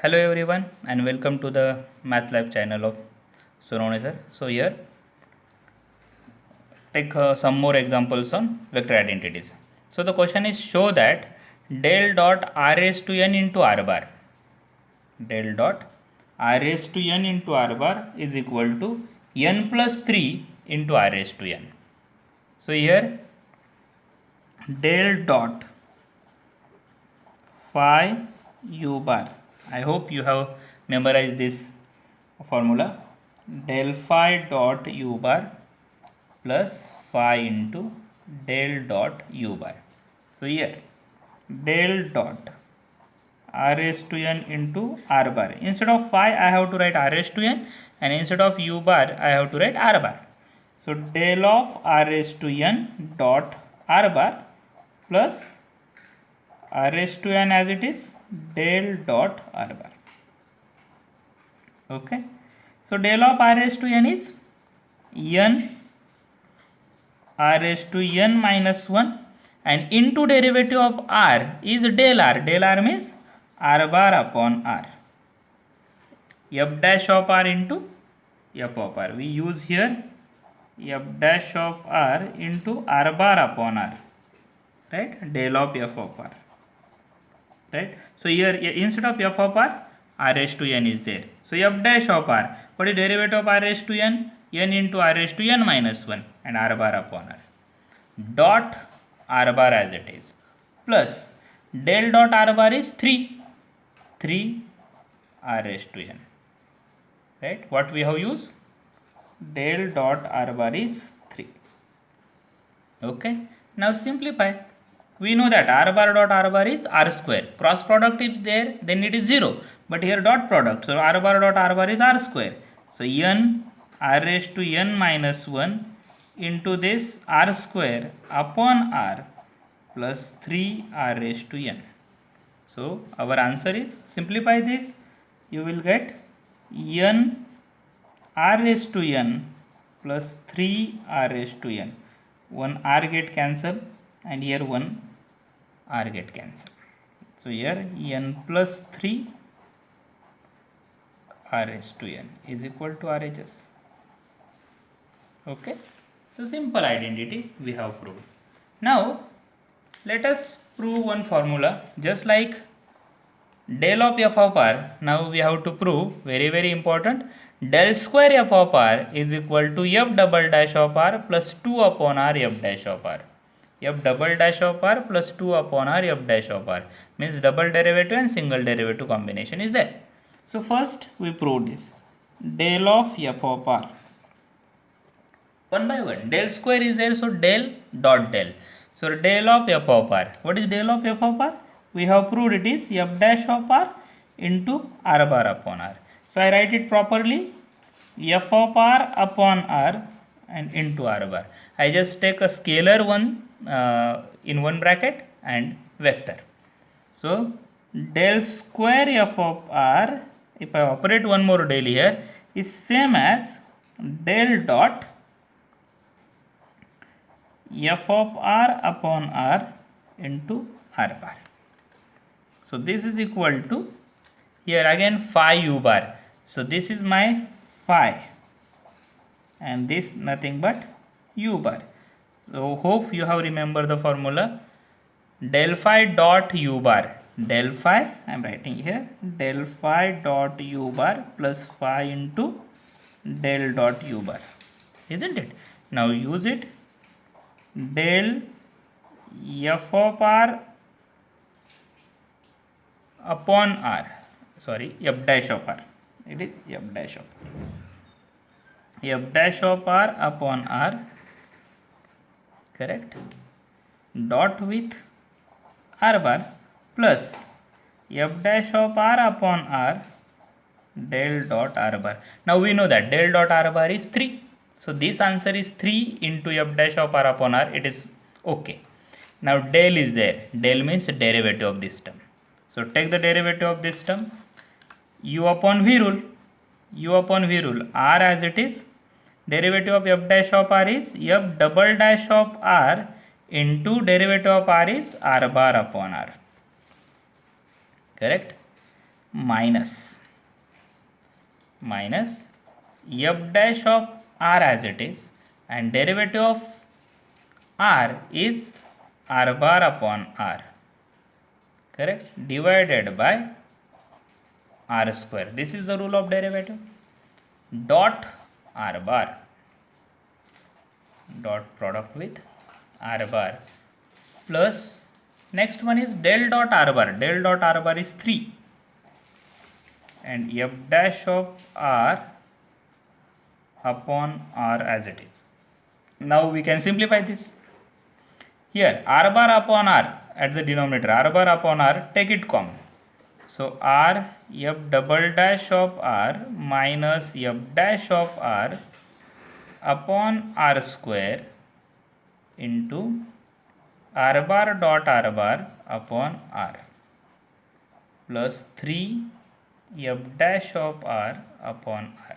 Hello everyone and welcome to the Math Lab channel of Sonone sir. So here take some more examples on vector identities. So the question is show that del dot r raised to n into r bar is equal to n plus 3 into r raised to n. So here del dot phi u bar, I hope you have memorized this formula, del phi dot u bar plus phi into del dot u bar. So here del dot r raised to n into r bar. Instead of phi I have to write r raised to n, and instead of u bar I have to write r bar. So del of r raised to n dot r bar plus r raised to n as it is del dot r bar. Okay, so del of r raised to n is n r raised to n minus 1, and into derivative of r is del r. Del r means r bar upon r. F dash of r into f of r. We use here f dash of r into r bar upon r. Right? Del of f of r. Right? So here instead of f of r raised to n is there. So f dash of r. What is derivative of r raised to n? N into r raised to n minus 1 and r bar upon r. Dot r bar as it is plus del dot r bar is 3 r raised to n. Right? What we have used? Del dot r bar is 3. Okay. Now simplify. We know that r bar dot r bar is r square. Cross product is there, then it is 0. But here dot product. So r bar dot r bar is r square. So n r raised to n minus 1 into this r square upon r plus 3 r raised to n. So our answer is, simplify this, you will get n r raised to n plus 3 r raised to n. One r get cancel and here one r get cancel. So here n plus 3 r raised to n is equal to RHS. Okay. So simple identity we have proved. Now let us prove one formula just like del of f of r. Now we have to prove, very important, del square f of r is equal to f double dash of r plus 2 upon r f dash of r. F double dash of r plus 2 upon r f dash of r means double derivative and single derivative combination is there. So first we prove this. Del of f of r. One by one. Del square is there, so del dot del. So del of f of r. What is del of f of r? We have proved it is f dash of r into r bar upon r. So I write it properly, f of r upon r and into r bar. I just take a scalar one in one bracket and vector. So del square f of r, if I operate one more del here, is same as del dot f of r upon r into r bar. So this is equal to, here again phi u bar. So this is my phi and this nothing but u bar. So hope you have remembered the formula, del phi dot u bar. Del phi, I am writing here, del phi dot u bar plus phi into del dot u bar, isn't it? Now use it. Del f of r upon r, sorry, f dash of r, it is f dash of r upon r, correct, dot with r bar plus f dash of r upon r del dot r bar. Now we know that del dot r bar is 3. So this answer is 3 into f dash of r upon r. It is okay. Now del is there. Del means derivative of this term. So take the derivative of this term. U upon v rule. U upon v rule. R as it is. Derivative of f dash of r is f double dash of r into derivative of r is r bar upon r. Correct? minus f dash of r as it is, and derivative of r is r bar upon r, correct, divided by r square. This is the rule of derivative. Dot r bar, dot product with r bar, plus next one is del dot r bar. Del dot r bar is 3, and f dash of r upon r as it is. Now we can simplify this. Here r bar upon r at the denominator, r bar upon r, take it common. So r f double dash of r minus f dash of r upon r square into r bar dot r bar upon r plus 3 f dash of r upon r.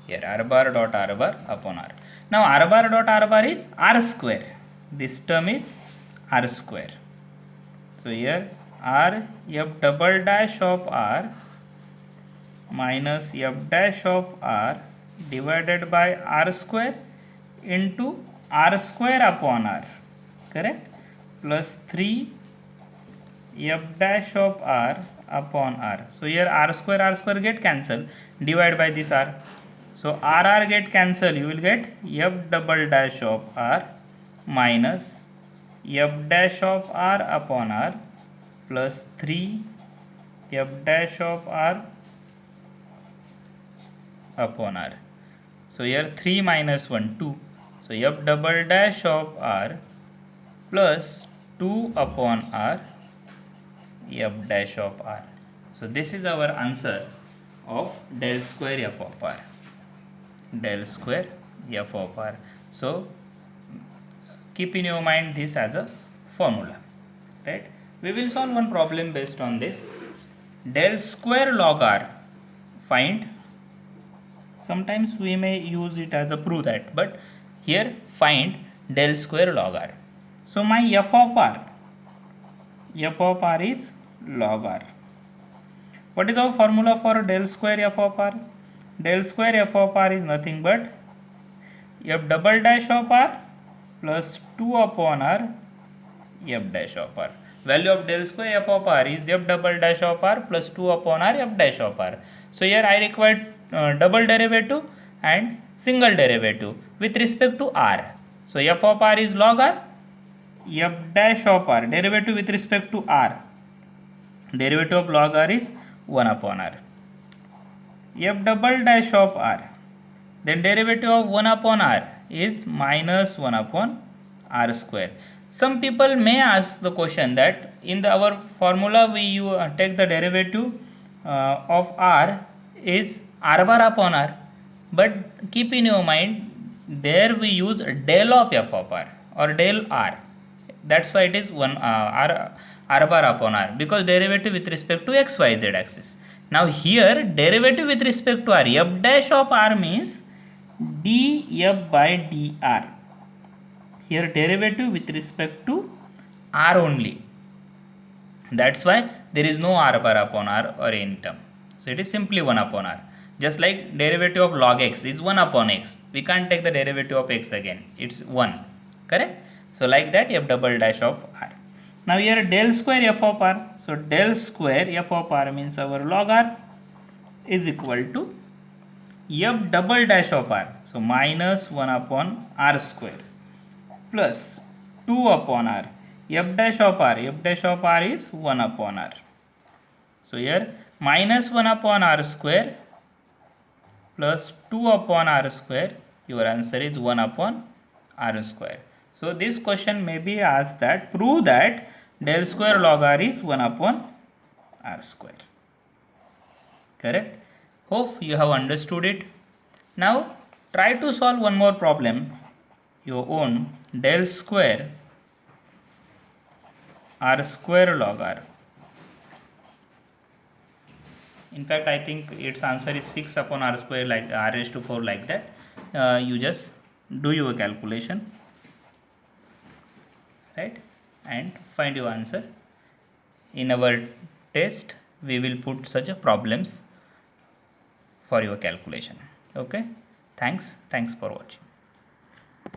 Here r bar dot r bar upon r. Now r bar dot r bar is r square. This term is r square. So here r f double dash of r minus f dash of r divided by r square into r square upon r, correct, plus 3 f dash of r upon r. So here r square get cancel, divide by this r. So r get cancel, you will get f double dash of r minus f dash of r upon r plus 3 f dash of r upon r. So here 3 minus 1, 2. So f double dash of r plus 2 upon r f dash of r. So this is our answer of del square f of r. Del square f of r. So keep in your mind this as a formula, right? We will solve one problem based on this. Del square log r, find. Sometimes we may use it as a prove that, but here find del square log r. So my f of r is log r. What is our formula for del square f of r? Del square f of r is nothing but f double dash of r plus 2 upon r f dash of r. Value of del square f of r is f double dash of r plus 2 upon r f dash of r. So here I require double derivative and single derivative with respect to r. So f of r is log r, f dash of r, derivative with respect to r, derivative of log r is 1 upon r. F double dash of r, then derivative of 1 upon r is minus 1 upon r square. Some people may ask the question that in our formula we take the derivative of r is r bar upon r, but keep in your mind there we use del of f of r or del r. That's why it is 1 r bar upon r, because derivative with respect to x, y, z axis. Now here derivative with respect to r, f dash of r means df by dr. Here derivative with respect to r only. That's why there is no r bar upon r or any term. So it is simply 1 upon r. Just like derivative of log x is 1 upon x. We can't take the derivative of x again. It's 1. Correct? So like that f double dash of r. Now here del square f of r. So del square f of r means our log r is equal to f double dash of r. So minus 1 upon r square plus 2 upon r. F dash of r. F dash of r is 1 upon r. So here minus 1 upon r square plus 2 upon r square. Your answer is 1 upon r square. So this question may be asked that prove that del square log r is 1 upon r square. Correct? Hope you have understood it. Now try to solve one more problem, your own. Del square r square log r. In fact, I think its answer is 6 upon r square, like r raised to 4, like that. You just do your calculation, right, and find your answer. In our test we will put such a problems for your calculation. Okay, thanks for watching.